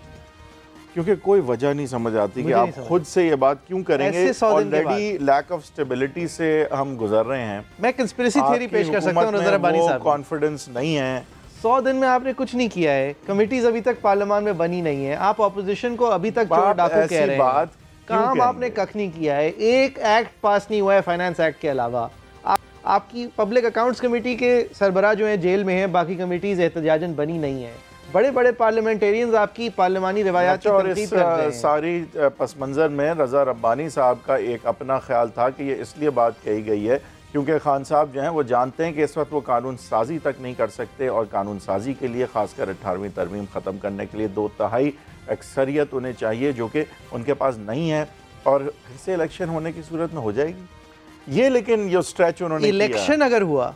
क्योंकि कोई वजह नहीं समझ आती कि आप खुद से ये बात क्यों करेंगे। ऑलरेडी लैक ऑफ स्टेबिलिटी से हम गुजर रहे हैं। मैं कंस्पिरेसी थ्योरी पेश कर सकता हूं नजर अब्बानी साहब, कॉन्फिडेंस नहीं है। 100 दिन में आपने कुछ नहीं किया है, कमिटीज अभी तक पार्लियामान में बनी नहीं है, आप ऑपोजिशन को अभी तक चोर डाकू कह रहे हैं, काम आपने कख नहीं किया है, एक एक्ट पास नहीं हुआ है फाइनेंस एक्ट के अलावा। आपकी पब्लिक अकाउंट्स कमेटी के सरबराह जो है जेल में है, बाकी कमिटीज एहतजाजन बनी नहीं है। बड़े बड़े पार्लियामेंटेरियंस आपकी पार्लियामानी रवायात और इस सारी पस मंज़र में रज़ा रब्बानी साहब का एक अपना ख्याल था कि ये इसलिए बात कही गई है क्योंकि खान साहब जो हैं वो जानते हैं कि इस वक्त वो कानून साजी तक नहीं कर सकते, और कानून साजी के लिए ख़ासकर 18वीं तरमीम ख़त्म करने के लिए 2/3 अक्सरियत उन्हें चाहिए, जो कि उनके पास नहीं है, और फिर से इलेक्शन होने की सूरत में हो जाएगी ये। लेकिन जो स्ट्रेच उन्होंने इलेक्शन अगर हुआ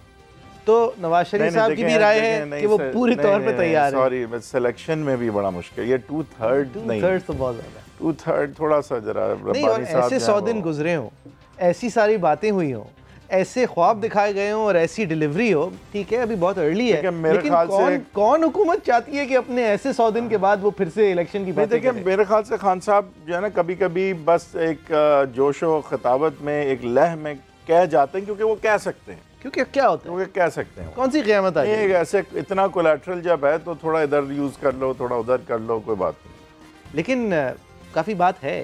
तो नवाज शरीफ साहब की भी राय है कि वो पूरी तौर पे तैयार है। सॉरी, सिलेक्शन में भी बड़ा मुश्किल, ये 2/3 नहीं, 2/3 तो बहुत ज्यादा, 2/3 थोड़ा सा जरा नहीं। और ऐसे 100 दिन गुजरे हों, ऐसी सारी बातें हुई हों, ऐसे ख्वाब दिखाए गए हों और ऐसी डिलीवरी हो, ठीक है अभी बहुत अर्ली है, लेकिन कौन हुकूमत चाहती है कि अपने ऐसे 100 दिन के बाद वो फिर से इलेक्शन की बात करें? मेरे ख्याल से खान साहब जो है ना, कभी कभी बस एक जोशो खिताबत में, एक लह में कह जाते हैं क्योंकि वो कह सकते हैं, क्योंकि क्या होता है कह सकते हैं। कौन सी क़यामत आ गई? ऐसे इतना कोलैटरल जब है तो थोड़ा इधर यूज कर लो, थोड़ा उधर कर लो, कोई बात नहीं। लेकिन काफी बात है,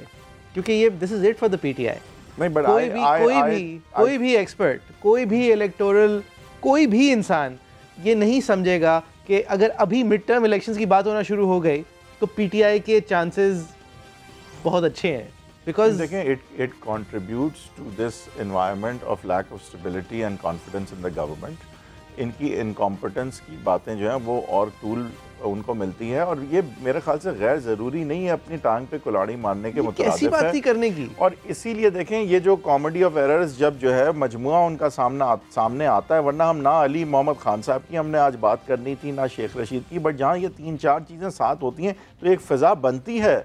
क्योंकि ये this is it for the PTI. नहीं, बट कोई भी एक्सपर्ट, कोई भी इलेक्टोरल, कोई भी इंसान ये नहीं समझेगा कि अगर अभी मिड टर्म इलेक्शंस की बात होना शुरू हो गई तो पीटीआई के चांसेस बहुत अच्छे हैं। Because देखें, it contributes to this environment of lack of stability and confidence in the government. इनकी इनकॉम्पिटेंस की बातें जो हैं वो और टूल उनको मिलती है, और ये मेरे ख्याल से गैर ज़रूरी नहीं है अपनी टांग पे कुल्हाड़ी मारने के मुताबिक बात ही करने की। और इसीलिए देखें, ये जो कॉमेडी ऑफ एरर्स जब जो है मजमुआ उनका सामने आता है, वरना हम ना अली मोहम्मद खान साहब की हमने आज बात करनी थी, ना शेख रशीद की, बट जहाँ ये 3-4 चीज़ें साथ होती हैं तो एक फ़िज़ा बनती है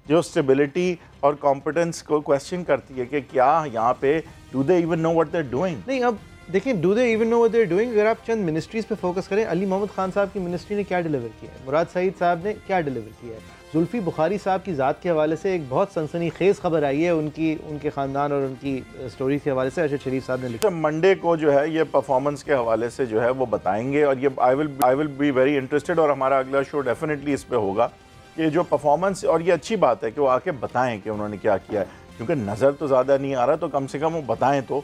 जो स्टेबिलिटी और कॉम्पिटेंस को क्वेश्चन करती है कि क्या यहाँ पे do they even know what they are doing. नहीं, अब देखिए, do they even know what they are doing, अगर आप चंद मिनिस्ट्रीज पे फोकस करें, अली मोहम्मद खान साहब की मिनिस्ट्री ने क्या डिलीवर किया है, मुराद सईद साहब ने क्या डिलीवर किया है, जुल्फी बुखारी साहब की ज़ात के हवाले से एक बहुत सनसनीखेज़ खबर आई है उनके ख़ानदान और उनकी स्टोरी के हवाले से अरशद शरीफ साहब ने लिखा। मंडे को जो है ये परफॉर्मेंस के हवाले से जो है वो बताएंगे, और ये I will be very interested, और हमारा अगला शो डेफिनेटली इस पर होगा कि जो परफॉर्मेंस, और ये अच्छी बात है कि वो आके बताएं कि उन्होंने क्या किया है, क्योंकि नज़र तो ज़्यादा नहीं आ रहा, तो कम से कम वो बताएं तो।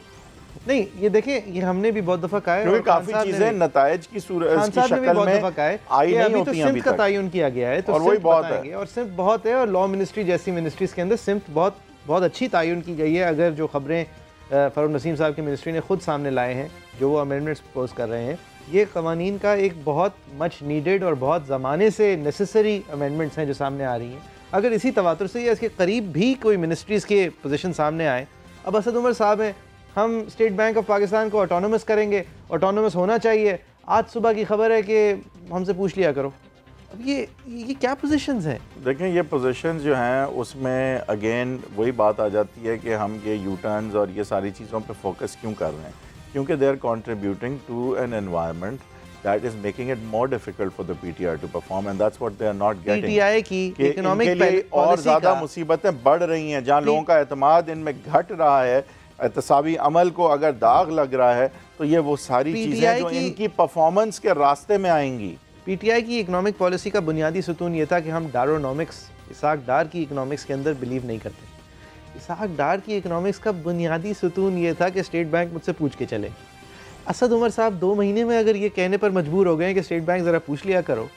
नहीं, ये देखें, ये हमने भी बहुत दफ़ा कहा है, क्योंकि काफ़ी चीज़ें नतायज की शक्ल में आई नहीं होती हैं अभी तक। तयन किया गया है तो और वही बहुत है, और सिर्फ बहुत है, और लॉ मिनिस्ट्री जैसी मिनिस्ट्रीज़ के अंदर सिर्फ बहुत अच्छी तयन की गई है। अगर जो खबरें फ़रूख नसीम साहब की मिनिस्ट्री ने खुद सामने लाए हैं, जो वो अमेंडमेंट्स प्रपोज कर रहे हैं, ये कवानीन का एक बहुत मच नीडेड और बहुत ज़माने से नेसेसरी अमेंडमेंट्स हैं जो सामने आ रही हैं। अगर इसी तवातुर से या इसके करीब भी कोई मिनिस्ट्रीज़ के पोजीशन सामने आए, अब असद उमर साहब हैं, हम स्टेट बैंक ऑफ पाकिस्तान को ऑटोनोमस करेंगे, ऑटोनोमस होना चाहिए। आज सुबह की खबर है कि हमसे पूछ लिया करो। अब ये क्या पोजीशंस हैं? देखें, ये पोजीशंस जो हैं उसमें अगेन वही बात आ जाती है कि हम ये यू टर्न्स और ये सारी चीज़ों पे फोकस क्यों कर रहे हैं, क्योंकि they are contributing to an environment that is making it more difficult for the PTI to perform and that's what they are not getting. PTI की इकोनॉमिक पॉलिसी और ज़्यादा मुसीबतें बढ़ रही हैं, जहाँ लोगों का एतमाद इनमें घट रहा है, एहतसाबी अमल को अगर दाग लग रहा है तो ये वो सारी चीज़ें जो इनकी परफॉर्मेंस के रास्ते में आएंगी। PTI की इकोनॉमिक पॉलिसी का बुनियादी सुतून ये था कि हम डारोनॉमिक्स, इसाक डार की इकोनॉमिक्स के अंदर बिलीव नहीं करते। इसाक डार की इकोनॉमिक्स का बुनियादी सुतून ये था कि स्टेट बैंक मुझसे पूछ के चले। असद उमर साहब 2 महीने में अगर ये कहने पर मजबूर हो गए कि स्टेट बैंक ज़रा पूछ लिया करो,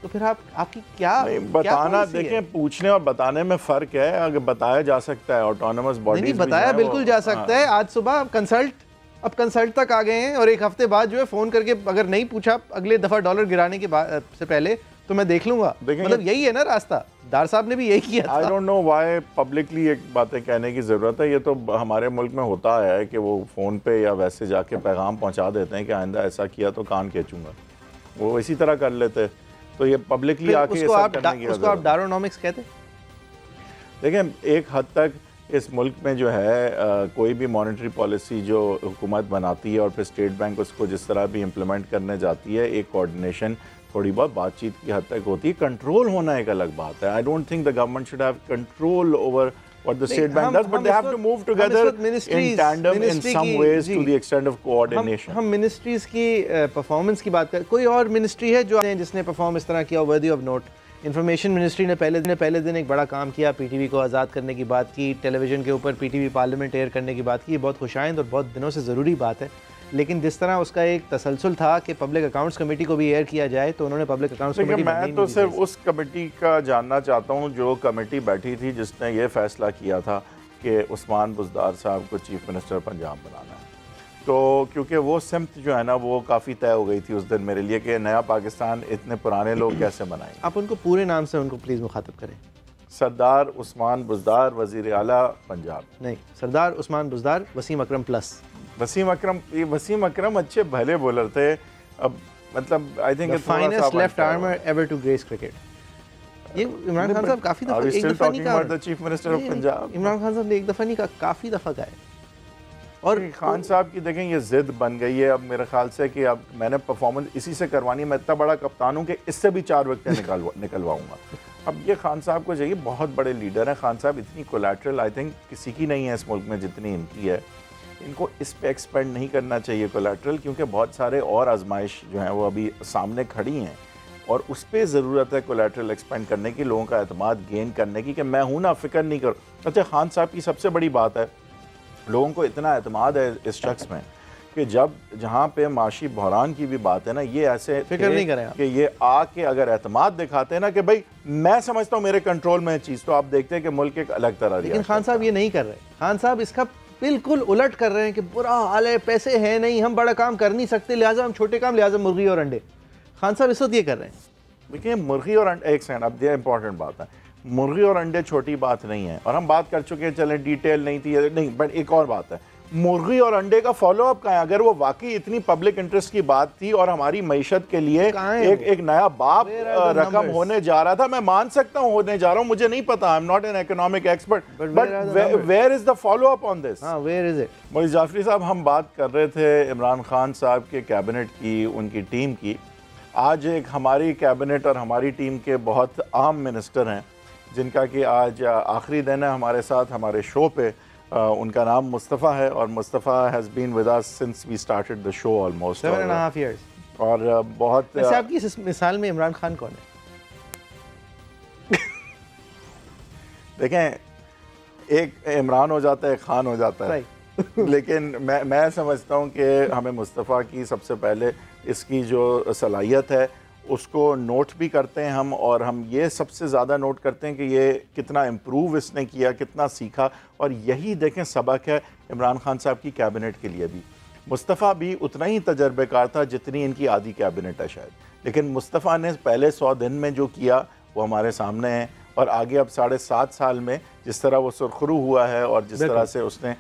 तो फिर आपकी क्या बताना, देखें पूछने और बताने में फ़र्क है। अगर बताया जा सकता है ऑटोनोमस बॉडी, नहीं बताया बिल्कुल जा सकता है। आज सुबह कंसल्ट तक आ गए हैं और एक हफ्ते बाद जो है फ़ोन करके अगर नहीं पूछा अगले दफ़ा डॉलर गिराने के बाद से पहले तो मैं देख लूंगा। मतलब यही है ना रास्ता, डार साहब ने भी यही किया था। I don't know why publicly एक बातें कहने की ज़रूरत है। ये तो हमारे मुल्क में होता है कि वो फ़ोन पे या वैसे जाके पैगाम पहुंचा देते हैं कि आइंदा ऐसा किया तो कान खींचूंगा, वो इसी तरह कर लेते। तो ये पब्लिकली आके उसको आप डारोनॉमिक्स कहते? देखें, एक हद तक इस मुल्क में जो है कोई भी मॉनेटरी पॉलिसी जो हुकूमत बनाती है और फिर स्टेट बैंक उसको जिस तरह भी इम्प्लीमेंट करने जाती है, एक कोऑर्डिनेशन थोड़ी बहुत बातचीत की हद तक होती है। कंट्रोल होना एक अलग बात है। I don't think the government should have control over what the state bank does, but they have to move together in tandem in some ways to the extent of coordination. हम मिनिस्ट्रीज की परफॉर्मेंस की बात कर, कोई और मिनिस्ट्री है जो जिसने परफॉर्म इस तरह किया worthy of note? Information ministry ने पहले दिन एक बड़ा काम किया, पीटीवी को आज़ाद करने की बात की, टेलीविज़न के ऊपर पीटीवी पार्लियामेंट एयर करने की बात की। ये बहुत खुशाइंद और बहुत दिनों से ज़रूरी बात है, लेकिन जिस तरह उसका एक तसलसल था कि पब्लिक अकाउंट्स कमेटी को भी एयर किया जाए, तो उन्होंने पब्लिक अकाउंट्स कमेटी मैं तो सिर्फ उस कमेटी का जानना चाहता हूँ जो कमेटी बैठी थी जिसने ये फैसला किया था कि उस्मान बुज़दार साहब को चीफ मिनिस्टर पंजाब बनाना है। तो क्योंकि वो सिमत जो है ना वो काफ़ी तय हो गई थी उस दिन मेरे लिए कि नया पाकिस्तान इतने पुराने लोग कैसे बनाएंगे। आप उनको पूरे नाम से उनको प्लीज़ मुखातब करें। सरदार उस्मान बुज़दार वज़ीर आला पंजाब। नहीं, सरदार उस्मान बुज़दार वसीम अकरम प्लस। वसीम अकरम अच्छे भले बॉलर थे। अब मतलब I think finest left armer ever to grace cricket. ये इमरान खान साहब काफ़ी दफ़ा एक दफ़ा नहीं कहा, chief minister of Punjab Imran Khan साहब ने एक दफ़ा नहीं कहा, काफ़ी दफ़ा कहा है। और खान साहब की देखें ये जिद बन गई है अब मेरे ख्याल से कि अब मैंने परफॉर्मेंस इसी से करवानी है। मैं इतना बड़ा कप्तान हूँ कि इससे भी 4 विकेटें निकलवाऊंगा। अब ये खान साहब को चाहिए, बहुत बड़े लीडर हैं खान साहब। इतनी कोलैटरल आई थिंक किसी की नहीं है इस मुल्क में जितनी इनकी है। इनको इस पे एक्सपेंड नहीं करना चाहिए कोलैटरल, क्योंकि बहुत सारे और आजमाइश जो हैं वो अभी सामने खड़ी हैं और उस पर ज़रूरत है कोलैटरल एक्सपेंड करने की, लोगों का एतमाद गेन करने की कि मैं हूँ ना, फ़िक्र नहीं करो। अच्छा, खान साहब की सबसे बड़ी बात है, लोगों को इतना एतमाद है इस शख्स में कि जब जहाँ पे माशी बहरान की भी बात है ना, ये ऐसे फिक्र नहीं करें कि ये आके अगर एतमाद दिखाते हैं ना कि भाई मैं समझता हूँ मेरे कंट्रोल में है चीज़, तो आप देखते हैं कि मुल्क एक अलग तरह। लेकिन खान साहब ये नहीं कर रहे। खान साहब इसका बिल्कुल उलट कर रहे हैं कि बुरा हाल है, पैसे हैं नहीं, हम बड़ा काम कर नहीं सकते, लिहाजा हम छोटे काम, लिहाजा मुर्गी और अंडे। खान साहब इस वक्त ये कर रहे हैं। देखिए मुर्गी और अंडे, एक सेकंड, अब ये इंपॉर्टेंट बात है, मुर्गी और अंडे छोटी बात नहीं है और हम बात कर चुके हैं, चलें डिटेल नहीं थी नहीं, बट एक और बात है, मुर्गी और अंडे का फॉलो अप कहाँ है? अगर वो वाकई इतनी पब्लिक इंटरेस्ट की बात थी और हमारी मईशत के लिए एक नया बाप रकम होने जा रहा था, मैं मान सकता हूँ होने जा रहा हूँ, मुझे नहीं पता, I am not an economic expert, but where is the follow up on this? Where is it? Moiz Jafri साहब, हम बात कर रहे थे इमरान खान साहब के कैबिनेट की, उनकी टीम की। आज एक हमारी कैबिनेट और हमारी टीम के बहुत आम मिनिस्टर हैं जिनका कि आज आखिरी दिन है हमारे साथ हमारे शो पे। उनका नाम मुस्तफ़ा है और Mustafa has been with us since we started the show almost 7.5 years। और बहुत आपकी इस मिसाल में इमरान खान कौन है? देखें, एक इमरान हो जाता है, खान हो जाता है, लेकिन मैं समझता हूँ कि हमें मुस्तफ़ा की सबसे पहले इसकी जो सलाहियत है उसको नोट भी करते हैं हम, और हम ये सबसे ज़्यादा नोट करते हैं कि ये कितना इम्प्रूव इसने किया, कितना सीखा। और यही देखें सबक है इमरान खान साहब की कैबिनेट के लिए भी। मुस्तफ़ा भी उतना ही तजर्बेकार था जितनी इनकी आधी कैबिनेट है शायद, लेकिन मुस्तफ़ा ने पहले 100 दिन में जो किया वो हमारे सामने है, और आगे अब 7.5 साल में जिस तरह वो सुरखरू हुआ है और जिस तरह से उसने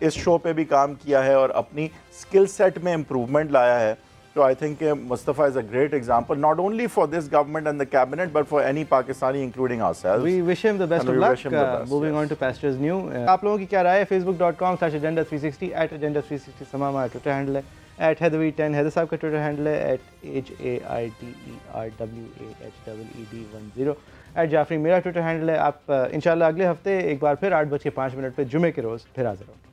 इस शो पे भी काम किया है और अपनी स्किल सेट में इम्प्रूवमेंट लाया है। So I think Mustafa is a great example, not only for this government and the cabinet, but for any Pakistani, including ourselves. We wish him the best of luck. Moving on to Pastures New. आप लोगों की क्या राय है? Facebook.com/agenda360 @agenda360 समामा ट्विटर हैंडल है, @heatherwee10 हैदर साहब का ट्विटर हैंडल है, @HAIDERWAHWED10 @जाफरी मेरा ट्विटर हैंडल है। आप इंशाल्लाह अगले हफ्ते एक बार फिर 8:05 पे जुमे के रोज़ फिर हाजिर होंगे।